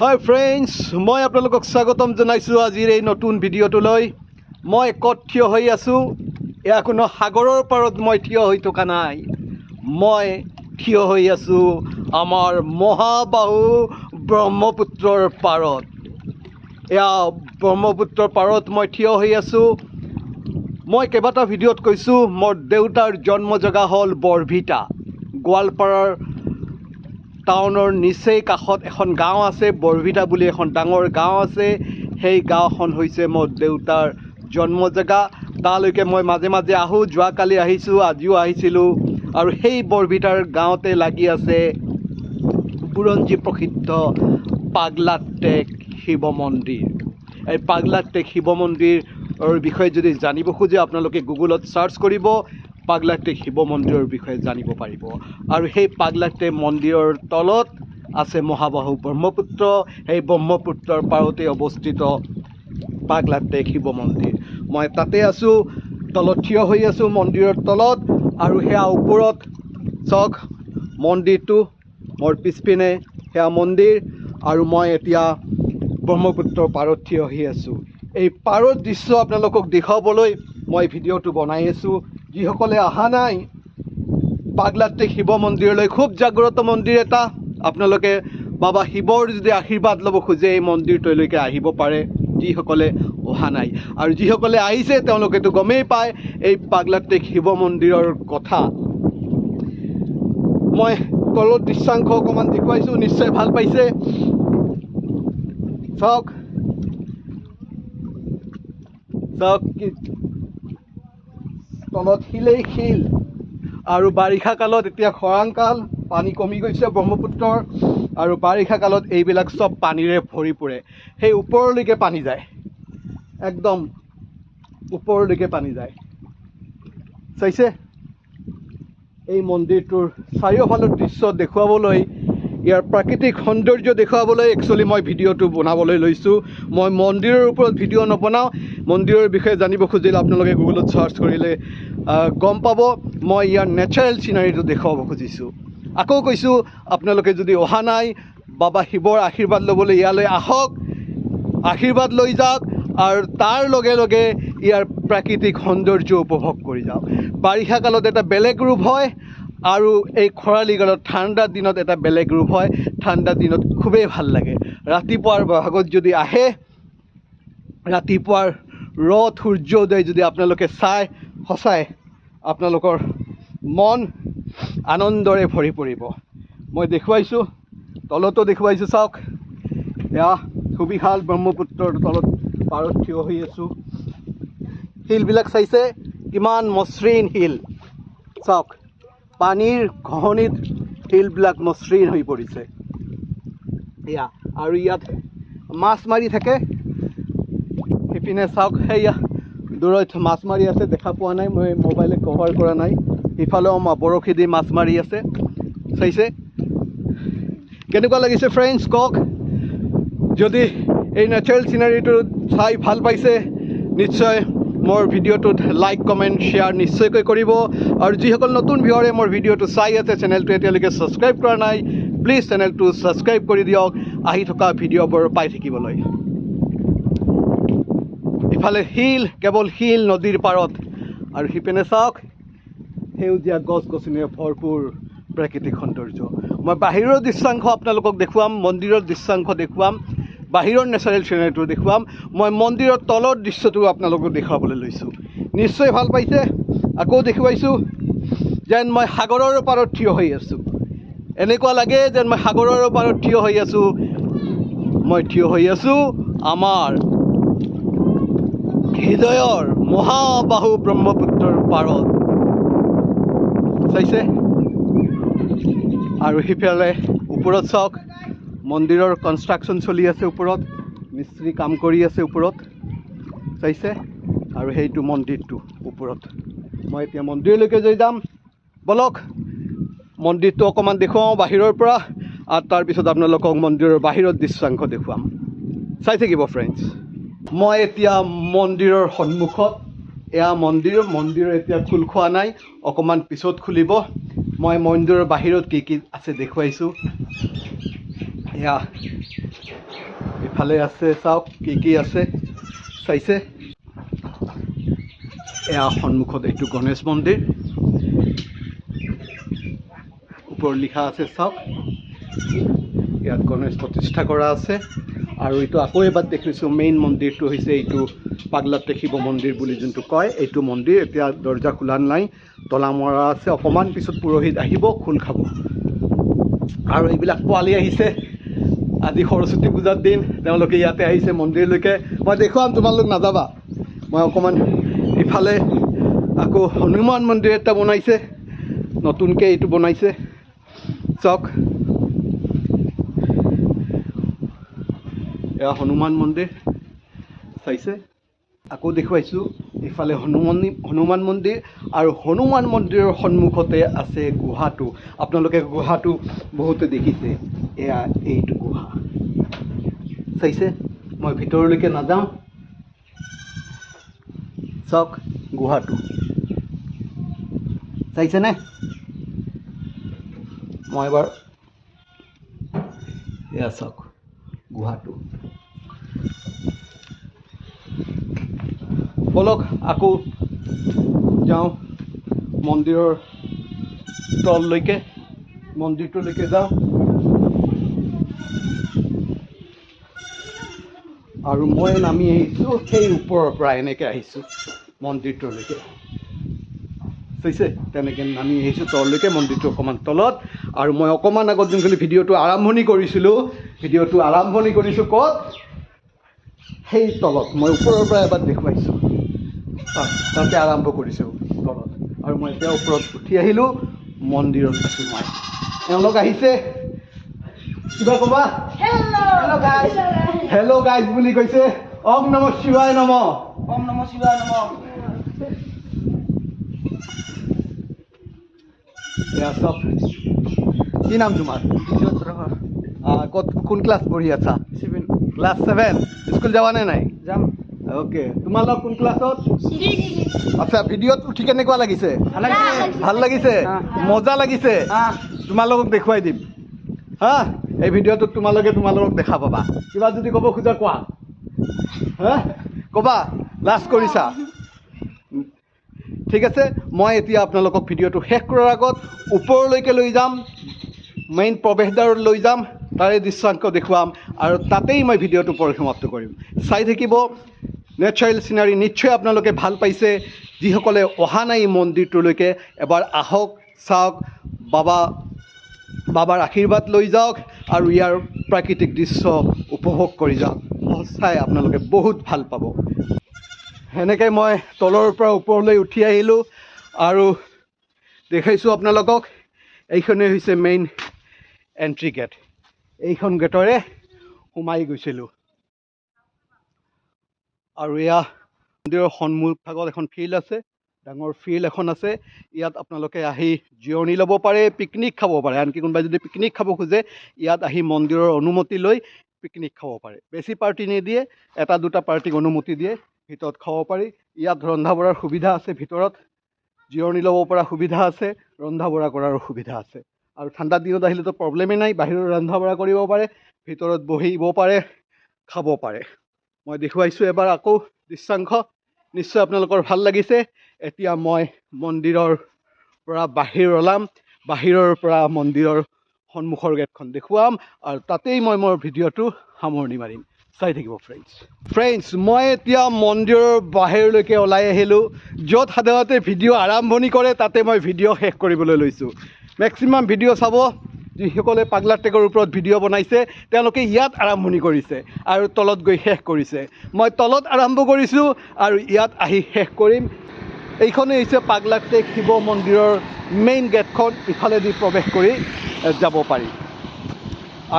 Hi friends, মই আপোনালোকক স্বাগতম জনাইছো আজিৰ এই নতুন ভিডিঅ'টোলৈ। মই ক'ত থিয় হৈ আছো? এয়া কোনো সাগৰৰ পাৰত মই থিয় হৈ থকা নাই। মই থিয় হৈ আছো আমাৰ মহাবাহু ব্ৰহ্মপুত্ৰৰ পাৰত। এয়া ব্ৰহ্মপুত্ৰৰ পাৰত মই থিয় হৈ আছো। মই কেইবাটা ভিডিঅ'ত কৈছো মোৰ দেউতাৰ জন্ম জেগা হ'ল বৰভিটা। গোৱালপাৰাৰ টাউনৰ নিচেই কাষত এখন গাঁও আছে, বৰভিটা বুলি এখন ডাঙৰ গাঁও আছে। সেই গাঁওখন হৈছে মোৰ দেউতাৰ জন্ম জেগা। তালৈকে মই মাজে মাজে আহোঁ, যোৱাকালি আহিছোঁ, আজিও আহিছিলোঁ। আৰু সেই বৰভিটাৰ গাঁৱতে লাগি আছে বুৰঞ্জী প্ৰসিদ্ধ পাগলাটেক শিৱ মন্দিৰ। এই পাগলাটেক শিৱ মন্দিৰৰ বিষয়ে যদি জানিব খোজে আপোনালোকে গুগলত ছাৰ্চ কৰিব, পাগলাটেক শিৱ মন্দিৰৰ বিষয়ে জানিব পাৰিব। আৰু সেই পাগলাটেক মন্দিৰৰ তলত আছে মহাবাহু ব্ৰহ্মপুত্ৰ। সেই ব্ৰহ্মপুত্ৰৰ পাৰতে অৱস্থিত পাগলাটেক শিৱ মন্দিৰ। মই তাতে আছোঁ, তলত থিয় হৈ আছোঁ মন্দিৰৰ তলত। আৰু সেয়া ওপৰত চাওক মন্দিৰটো, মোৰ পিছপিনে সেয়া মন্দিৰ। আৰু মই এতিয়া ব্ৰহ্মপুত্ৰৰ পাৰত থিয় হৈ আছোঁ। এই পাৰৰ দৃশ্য আপোনালোকক দেখুৱাবলৈ মই ভিডিঅ'টো বনাই আছোঁ। যিসকলে অহা নাই পাগলাটেক শিৱ মন্দিৰলৈ, খুব জাগ্ৰত মন্দিৰ এটা। আপোনালোকে বাবা শিৱৰ যদি আশীৰ্বাদ ল'ব খোজে এই মন্দিৰটোলৈকে আহিব পাৰে, যিসকলে অহা নাই। আৰু যিসকলে আহিছে তেওঁলোকেতো গমেই পায় এই পাগলাটেক শিৱ মন্দিৰৰ কথা। মই তলৰ দৃশ্যাংশ অকণমান দেখুৱাইছোঁ, নিশ্চয় ভাল পাইছে। চাওক চাওক তলত শিলেই শিল। আৰু বাৰিষা কালত, এতিয়া খৰাং কাল, পানী কমি গৈছে ব্ৰহ্মপুত্ৰৰ। আৰু বাৰিষা কালত এইবিলাক চব পানীৰে ভৰি পৰে। সেই ওপৰলৈকে পানী যায়, একদম ওপৰলৈকে পানী যায়। চাইছে? এই মন্দিৰটোৰ চাৰিওফালৰ দৃশ্য দেখুৱাবলৈ, ইয়াৰ প্ৰাকৃতিক সৌন্দৰ্য দেখুৱাবলৈ একচুৱেলি মই ভিডিঅ'টো বনাবলৈ লৈছোঁ। মই মন্দিৰৰ ওপৰত ভিডিঅ' নবনাওঁ। মন্দিৰৰ বিষয়ে জানিব খুজিলে আপোনালোকে গুগলত ছাৰ্চ কৰিলে গম পাব। মই ইয়াৰ নেচাৰেল চিনাৰীটো দেখুৱাব খুজিছোঁ। আকৌ কৈছোঁ, আপোনালোকে যদি অহা নাই বাবা শিৱৰ আশীৰ্বাদ ল'বলৈ ইয়ালৈ আহক, আশীৰ্বাদ লৈ যাওক। আৰু তাৰ লগে লগে ইয়াৰ প্ৰাকৃতিক সৌন্দৰ্য উপভোগ কৰি যাওক। বাৰিষা কালত এটা বেলেগ ৰূপ হয়, আৰু এই খৰালি কালত ঠাণ্ডা দিনত এটা বেলেগ ৰূপ হয়। ঠাণ্ডা দিনত খুবেই ভাল লাগে। ৰাতিপুৱাৰ ভাগত যদি আহে, ৰাতিপুৱাৰ ৰ'দ সূৰ্যোদয় যদি আপোনালোকে চাই, সঁচাই আপোনালোকৰ মন আনন্দৰে ভৰি পৰিব। মই দেখুৱাইছোঁ, তলতো দেখুৱাইছোঁ। চাওক এয়া সুবিশাল ব্ৰহ্মপুত্ৰৰ তলত পাৰত থিয় হৈ আছোঁ। শিলবিলাক চাইছে কিমান মসৃণ শিল। চাওক পানীৰ ঘঁহনিত শিলবিলাক মসৃণ হৈ পৰিছে। এয়া আৰু ইয়াত মাছ মাৰি থাকে। সিপিনে চাওক সেয়া দূৰত মাছ মাৰি আছে, দেখা পোৱা নাই, মই মোবাইলে কভাৰ কৰা নাই। সিফালেও বৰশী দি মাছ মাৰি আছে। চাইছে কেনেকুৱা লাগিছে ফ্ৰেণ্ডছ? কওক। যদি এই নেচাৰেল চিনাৰীটো চাই ভাল পাইছে, নিশ্চয় মোৰ ভিডিঅ'টোত লাইক, কমেণ্ট, শ্বেয়াৰ নিশ্চয়কৈ কৰিব। আৰু যিসকল নতুন ভিউৱাৰে মোৰ ভিডিঅ'টো চাই আছে, চেনেলটো এতিয়ালৈকে ছাবস্ক্ৰাইব কৰা নাই, প্লিজ চেনেলটো ছাবস্ক্ৰাইব কৰি দিয়ক আহি থকা ভিডিঅ'বোৰ পাই থাকিবলৈ। ইফালে শিল, কেৱল শিল নদীৰ পাৰত। আৰু সিপিনে চাওক সেউজীয়া গছ গছনিৰে ভৰপূৰ প্ৰাকৃতিক সৌন্দৰ্য। মই বাহিৰৰ দৃশ্যাংশ আপোনালোকক দেখুৱাম, মন্দিৰৰ দৃশ্যাংশ দেখুৱাম, বাহিৰৰ নেচাৰেল চিনাৰীটো দেখুৱাম। মই মন্দিৰৰ তলৰ দৃশ্যটো আপোনালোকক দেখুৱাবলৈ লৈছোঁ। নিশ্চয় ভাল পাইছে। আকৌ দেখুৱাইছোঁ যেন মই সাগৰৰ পাৰত থিয় হৈ আছোঁ। এনেকুৱা লাগে যেন মই সাগৰৰ পাৰত থিয় হৈ আছোঁ। মই থিয় হৈ আছোঁ আমাৰ হৃদয়ৰ মহাবাহু ব্ৰহ্মপুত্ৰৰ পাৰত। চাইছে? আৰু সিফালে ওপৰত চাওক মন্দিৰৰ কনষ্ট্ৰাকশ্যন চলি আছে, ওপৰত মিস্ত্ৰী কাম কৰি আছে ওপৰত। চাইছে? আৰু সেইটো মন্দিৰটো ওপৰত। মই এতিয়া মন্দিৰলৈকে যাম, বলক মন্দিৰটো অকণমান দেখুৱাওঁ বাহিৰৰ পৰা, আৰু তাৰপিছত আপোনালোকক মন্দিৰৰ বাহিৰৰ দৃশ্যাংশ দেখুৱাম। চাই থাকিব ফ্ৰেণ্ডছ। মই এতিয়া মন্দিৰৰ সন্মুখত। এয়া মন্দিৰ এতিয়া খোল খোৱা নাই, অকণমান পিছত খুলিব। মই মন্দিৰৰ বাহিৰত কি কি আছে দেখুৱাইছোঁ। এয়া ইফালে আছে চাওক কি আছে চাইছে এয়া সন্মুখত এইটো গণেশ মন্দিৰ ওপৰত লিখা আছে চাওক ইয়াত গণেশ প্ৰতিষ্ঠা কৰা আছে আৰু এইটো আকৌ এবাৰ দেখিছোঁ মেইন মন্দিৰটো হৈছে এইটো পাগলাতে শিৱ মন্দিৰ বুলি যোনটো কয় এইটো মন্দিৰ এতিয়া দৰ্জা খোলা নাই তলা মৰা আছে অকণমান পিছত পুৰোহিত আহিব খোল খাব আৰু এইবিলাক পোৱালি আহিছে আজি সৰস্বতী পূজাৰ দিন তেওঁলোকে ইয়াতে আহিছে মন্দিৰলৈকে মই দেখুৱাম তোমালোক নাযাবা মই অকণমান ইফালে আকৌ হনুমান মন্দিৰ এটা বনাইছে নতুনকৈ এইটো বনাইছে চাওক এয়া হনুমান মন্দিৰ চাইছে আকৌ দেখুৱাইছোঁ ইফালে হনুমান মন্দিৰ আৰু হনুমান মন্দিৰৰ সন্মুখতে আছে গুহাটো আপোনালোকে গুহাটো বহুতে দেখিছে এয়া এইটো গুহা চাইছে মই ভিতৰলৈকে নাযাওঁ চাওক গুহাটো চাইছেনে মই এবাৰ এয়া চাওক গুহাটো বলক আকৌ যাওঁ মন্দিৰৰ তললৈকে মন্দিৰটোলৈকে যাওঁ আৰু মই নামি আহিছোঁ সেই ওপৰৰ পৰা এনেকৈ আহিছোঁ মন্দিৰটোলৈকে চাইছে তেনেকৈ নামি আহিছোঁ তললৈকে মন্দিৰটো অকণমান তলত আৰু মই অকণমান আগত যোনখিনি ভিডিঅ'টো আৰম্ভণি কৰিছিলোঁ ক'ত সেই তলত মই ওপৰৰ পৰা এবাৰ দেখুৱাইছোঁ তাতে আৰম্ভ কৰিছোঁ তলত আৰু মই এতিয়া ওপৰত উঠি আহিলোঁ মন্দিৰত আছোঁ মই এওঁলোক আহিছে কিবা ক'বা হেল্ল' গাইজ বুলি কৈছে ওম নম শিৱায় নম এয়া চব কি নাম তোমাৰ ক'ত কোন ক্লাছ পঢ়ি আছা ক্লাছ 7 স্কুল যাবানে নাই যাম অ'কে তোমালোক কোন ক্লাছত আচ্ছা ভিডিঅ'ত উঠি কেনেকুৱা লাগিছে ভাল লাগিছে মজা লাগিছে তোমালোকক দেখুৱাই দিম হা এই ভিডিঅ'টোত তোমালোকক দেখা পাবা কিবা যদি ক'ব খোজা কোৱা হা ক'বা লাজ কৰিছা ঠিক আছে মই এতিয়া আপোনালোকক ভিডিঅ'টো শেষ কৰাৰ আগত ওপৰলৈকে লৈ যাম মেইন প্ৰৱেশদ্বাৰত লৈ যাম তাৰে দৃশ্যাংশ দেখুৱাম আৰু তাতেই মই ভিডিঅ'টো পৰিসমাপ্ত কৰিম চাই থাকিব নেচাৰেল চিনাৰী নিশ্চয় আপোনালোকে ভাল পাইছে যিসকলে অহা নাই মন্দিৰটোলৈকে এবাৰ আহক চাওক বাবাৰ আশীৰ্বাদ লৈ যাওক আৰু ইয়াৰ প্ৰাকৃতিক দৃশ্য উপভোগ কৰি যাওক সঁচাই আপোনালোকে বহুত ভাল পাব সেনেকৈ মই তলৰ পৰা ওপৰলৈ উঠি আহিলোঁ আৰু দেখাইছোঁ আপোনালোকক এইখনেই হৈছে মেইন এণ্ট্ৰি গেট এইখন গেটৰে সোমাই গৈছিলোঁ আৰু এয়া মন্দিৰৰ সন্মুখ ভাগত এখন ফিল্ড আছে ডাঙৰ ফিল্ড এখন আছে ইয়াত আপোনালোকে আহি জিৰণি ল'ব পাৰে পিকনিক খাব পাৰে আনকি কোনোবাই যদি পিকনিক খাব খোজে ইয়াত আহি মন্দিৰৰ অনুমতি লৈ পিকনিক খাব পাৰে বেছি পাৰ্টি নিদিয়ে এটা দুটা পাৰ্টিক অনুমতি দিয়ে ভিতৰত খাব পাৰি ইয়াত ৰন্ধা বঢ়াৰ সুবিধা আছে ভিতৰত জিৰণি ল'ব পৰা সুবিধা আছে ৰন্ধা বঢ়া কৰাৰো সুবিধা আছে আৰু ঠাণ্ডা দিনত আহিলেতো প্ৰব্লেমেই নাই বাহিৰত ৰন্ধা বঢ়া কৰিব পাৰে ভিতৰত বহিব পাৰে খাব পাৰে মই দেখুৱাইছোঁ এবাৰ আকৌ দৃশ্যাংশ নিশ্চয় আপোনালোকৰ ভাল লাগিছে এতিয়া মই মন্দিৰৰ পৰা বাহিৰ ওলাম বাহিৰৰ পৰা মন্দিৰৰ সন্মুখৰ গেটখন দেখুৱাম আৰু তাতেই মই মোৰ ভিডিঅ'টো সামৰণি মাৰিম চাই থাকিব ফ্ৰেণ্ডছ মই এতিয়া মন্দিৰৰ বাহিৰলৈকে ওলাই আহিলোঁ য'ত সাধাৰণতে ভিডিঅ' আৰম্ভণি কৰে তাতে মই ভিডিঅ' শেষ কৰিবলৈ লৈছোঁ মেক্সিমাম ভিডিঅ' চাব যিসকলে পাগলা ট্ৰেকৰ ওপৰত ভিডিঅ' বনাইছে তেওঁলোকে ইয়াত আৰম্ভণি কৰিছে আৰু তলত গৈ শেষ কৰিছে মই তলত আৰম্ভ কৰিছোঁ আৰু ইয়াত আহি শেষ কৰিম এইখনেই হৈছে পাগলা ট্ৰেক শিৱ মন্দিৰৰ মেইন গেটখন ইফালেদি প্ৰৱেশ কৰি যাব পাৰি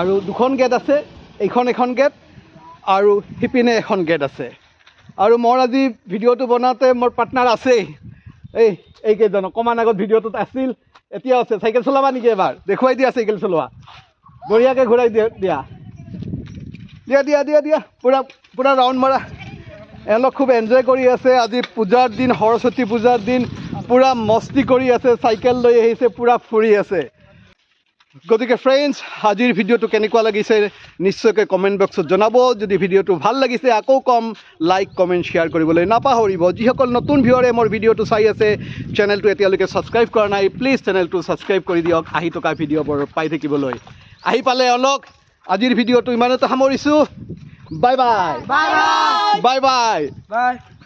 আৰু দুখন গেট আছে এইখন এখন গেট আৰু সিপিনে এখন গেট আছে আৰু মোৰ আজি ভিডিঅ'টো বনাওঁতে মোৰ পাৰ্টনাৰ আছেই এইকেইজন অকণমান আগত ভিডিঅ'টোত আছিল এতিয়া আছে চাইকেল চলাবা নেকি এবাৰ দেখুৱাই দিয়া চাইকেল চলোৱা বঢ়িয়াকৈ ঘূৰাই দিয়া পুৰা ৰাউণ্ড মাৰা এওঁলোক খুব এনজয় কৰি আছে আজি পূজাৰ দিন সৰস্বতী পূজাৰ দিন পুৰা মস্তি কৰি আছে চাইকেল লৈ আহিছে পুৰা ফুৰি আছে গতিকে ফ্ৰেণ্ডছ আজিৰ ভিডিঅ'টো কেনেকুৱা লাগিছে নিশ্চয়কৈ কমেণ্ট বক্সত জনাব যদি ভিডিঅ'টো ভাল লাগিছে আকৌ কম লাইক কমেণ্ট শ্বেয়াৰ কৰিবলৈ নাপাহৰিব যিসকল নতুন ভিউৱাৰে মোৰ ভিডিঅ'টো চাই আছে চেনেলটো এতিয়ালৈকে ছাবস্ক্ৰাইব কৰা নাই প্লিজ চেনেলটো ছাবস্ক্ৰাইব কৰি দিয়ক আহি থকা ভিডিঅ'বোৰ পাই থাকিবলৈ আহি পালে অলক আজিৰ ভিডিঅ'টো ইমানতে সামৰিছোঁ bye bye bye bye bye bye